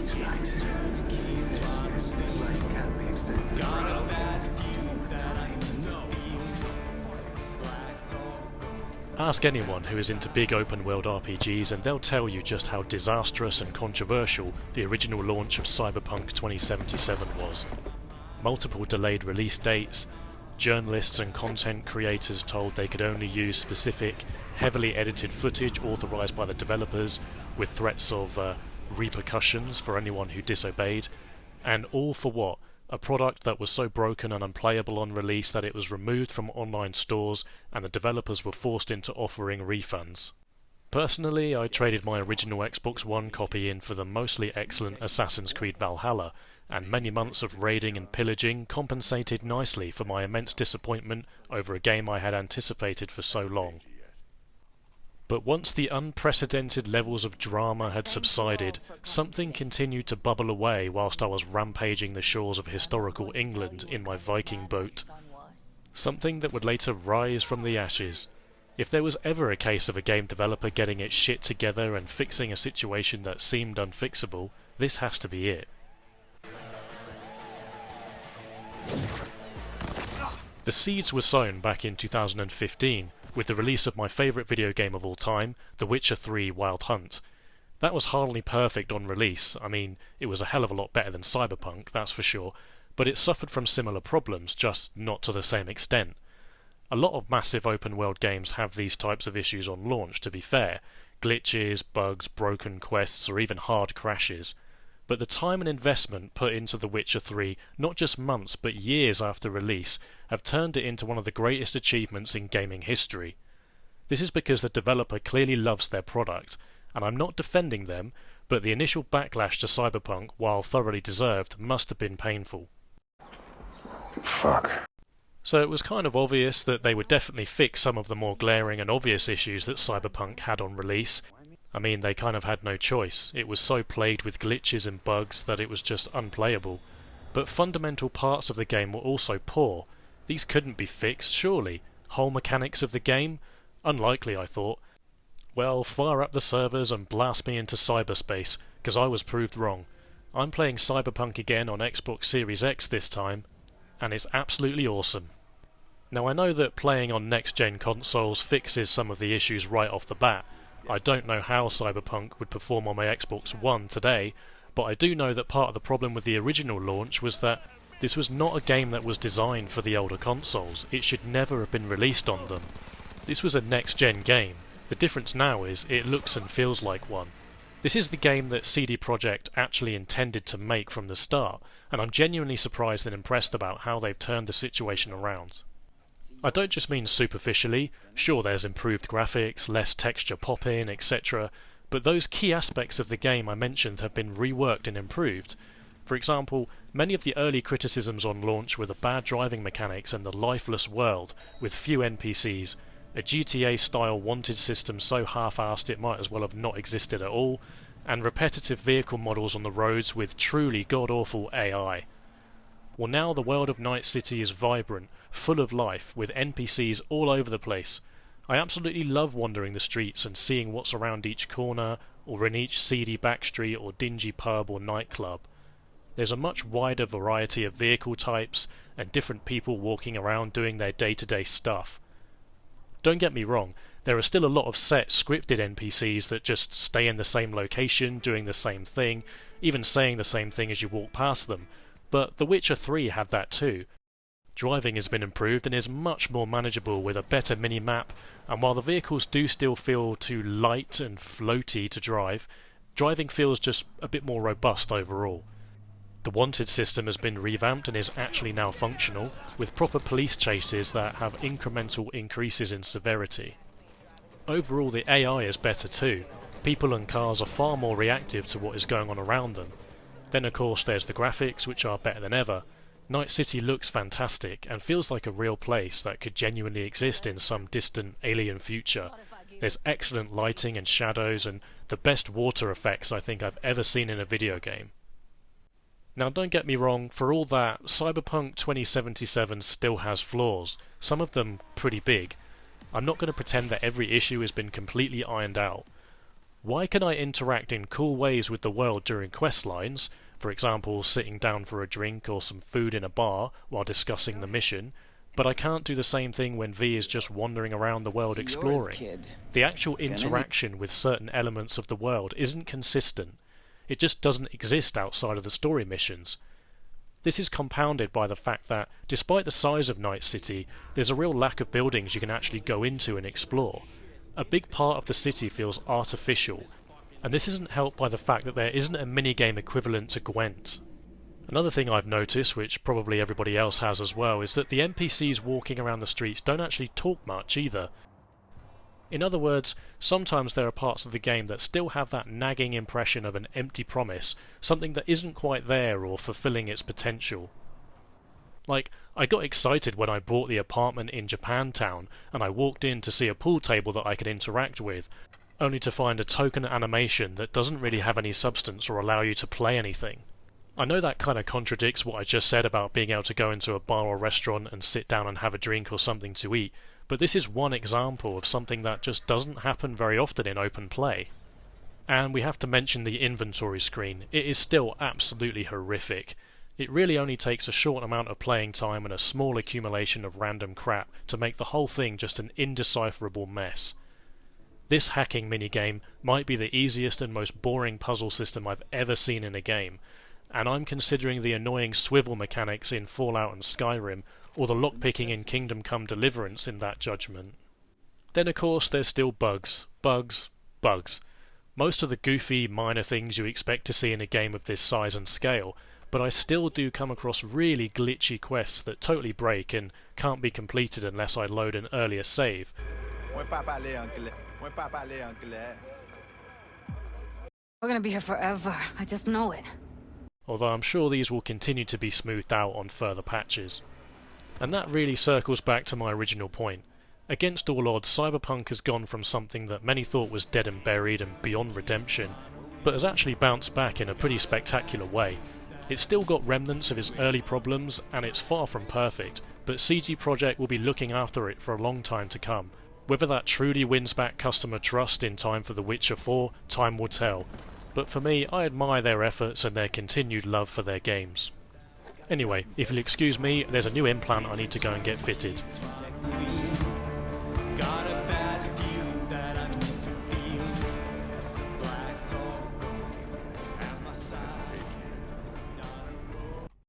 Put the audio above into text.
tonight. This deadline can't be extended. Ask anyone who is into big open world RPGs and they'll tell you just how disastrous and controversial the original launch of Cyberpunk 2077 was. Multiple delayed release dates, journalists and content creators told they could only use specific, heavily edited footage authorised by the developers, with threats of repercussions for anyone who disobeyed, and all for what? A product that was so broken and unplayable on release that it was removed from online stores and the developers were forced into offering refunds. Personally, I traded my original Xbox One copy in for the mostly excellent Assassin's Creed Valhalla, and many months of raiding and pillaging compensated nicely for my immense disappointment over a game I had anticipated for so long. But once the unprecedented levels of drama had subsided, something continued to bubble away whilst I was rampaging the shores of historical England in my Viking boat. Something that would later rise from the ashes. If there was ever a case of a game developer getting its shit together and fixing a situation that seemed unfixable, this has to be it. The seeds were sown back in 2015, with the release of my favourite video game of all time, The Witcher 3 Wild Hunt. That was hardly perfect on release. I mean, it was a hell of a lot better than Cyberpunk, that's for sure, but it suffered from similar problems, just not to the same extent. A lot of massive open world games have these types of issues on launch, to be fair. Glitches, bugs, broken quests, or even hard crashes. But the time and investment put into The Witcher 3, not just months but years after release, have turned it into one of the greatest achievements in gaming history. This is because the developer clearly loves their product, and I'm not defending them, but the initial backlash to Cyberpunk, while thoroughly deserved, must have been painful. Fuck. So it was kind of obvious that they would definitely fix some of the more glaring and obvious issues that Cyberpunk had on release. I mean, they kind of had no choice. It was so plagued with glitches and bugs that it was just unplayable. But fundamental parts of the game were also poor. These couldn't be fixed, surely. Whole mechanics of the game? Unlikely, I thought. Well, fire up the servers and blast me into cyberspace, because I was proved wrong. I'm playing Cyberpunk again on Xbox Series X this time, and it's absolutely awesome. Now I know that playing on next-gen consoles fixes some of the issues right off the bat. I don't know how Cyberpunk would perform on my Xbox One today, but I do know that part of the problem with the original launch was that this was not a game that was designed for the older consoles. It should never have been released on them. This was a next-gen game. The difference now is it looks and feels like one. This is the game that CD Projekt actually intended to make from the start, and I'm genuinely surprised and impressed about how they've turned the situation around. I don't just mean superficially. Sure, there's improved graphics, less texture pop-in, etc., but those key aspects of the game I mentioned have been reworked and improved. For example, many of the early criticisms on launch were the bad driving mechanics and the lifeless world, with few NPCs, a GTA-style wanted system so half-assed it might as well have not existed at all, and repetitive vehicle models on the roads with truly god-awful AI. Well, now the world of Night City is vibrant, full of life, with NPCs all over the place. I absolutely love wandering the streets and seeing what's around each corner, or in each seedy backstreet or dingy pub or nightclub. There's a much wider variety of vehicle types, and different people walking around doing their day-to-day stuff. Don't get me wrong, there are still a lot of set scripted NPCs that just stay in the same location, doing the same thing, even saying the same thing as you walk past them. But The Witcher 3 had that too. Driving has been improved and is much more manageable with a better mini-map, and while the vehicles do still feel too light and floaty to drive, driving feels just a bit more robust overall. The wanted system has been revamped and is actually now functional, with proper police chases that have incremental increases in severity. Overall, the AI is better too. People and cars are far more reactive to what is going on around them. Then of course there's the graphics, which are better than ever. Night City looks fantastic and feels like a real place that could genuinely exist in some distant alien future. There's excellent lighting and shadows and the best water effects I think I've ever seen in a video game. Now don't get me wrong, for all that, Cyberpunk 2077 still has flaws, some of them pretty big. I'm not going to pretend that every issue has been completely ironed out. Why can I interact in cool ways with the world during quest lines, for example sitting down for a drink or some food in a bar while discussing the mission, but I can't do the same thing when V is just wandering around the world exploring? The actual interaction with certain elements of the world isn't consistent. It just doesn't exist outside of the story missions. This is compounded by the fact that, despite the size of Night City, there's a real lack of buildings you can actually go into and explore. A big part of the city feels artificial, and this isn't helped by the fact that there isn't a minigame equivalent to Gwent. Another thing I've noticed, which probably everybody else has as well, is that the NPCs walking around the streets don't actually talk much either. In other words, sometimes there are parts of the game that still have that nagging impression of an empty promise, something that isn't quite there or fulfilling its potential. Like, I got excited when I bought the apartment in Japantown and I walked in to see a pool table that I could interact with, only to find a token animation that doesn't really have any substance or allow you to play anything. I know that kind of contradicts what I just said about being able to go into a bar or restaurant and sit down and have a drink or something to eat, but this is one example of something that just doesn't happen very often in open play. And we have to mention the inventory screen. It is still absolutely horrific. It really only takes a short amount of playing time and a small accumulation of random crap to make the whole thing just an indecipherable mess. This hacking minigame might be the easiest and most boring puzzle system I've ever seen in a game, and I'm considering the annoying swivel mechanics in Fallout and Skyrim, or the lockpicking in Kingdom Come Deliverance in that judgment. Then of course there's still bugs. Most of the goofy, minor things you expect to see in a game of this size and scale, but I still do come across really glitchy quests that totally break and can't be completed unless I load an earlier save. We're gonna be here forever, I just know it. Although I'm sure these will continue to be smoothed out on further patches. And that really circles back to my original point. Against all odds, Cyberpunk has gone from something that many thought was dead and buried and beyond redemption, but has actually bounced back in a pretty spectacular way. It's still got remnants of its early problems, and it's far from perfect, but CG Projekt will be looking after it for a long time to come. Whether that truly wins back customer trust in time for The Witcher 4, time will tell. But for me, I admire their efforts and their continued love for their games. Anyway, if you'll excuse me, there's a new implant I need to go and get fitted.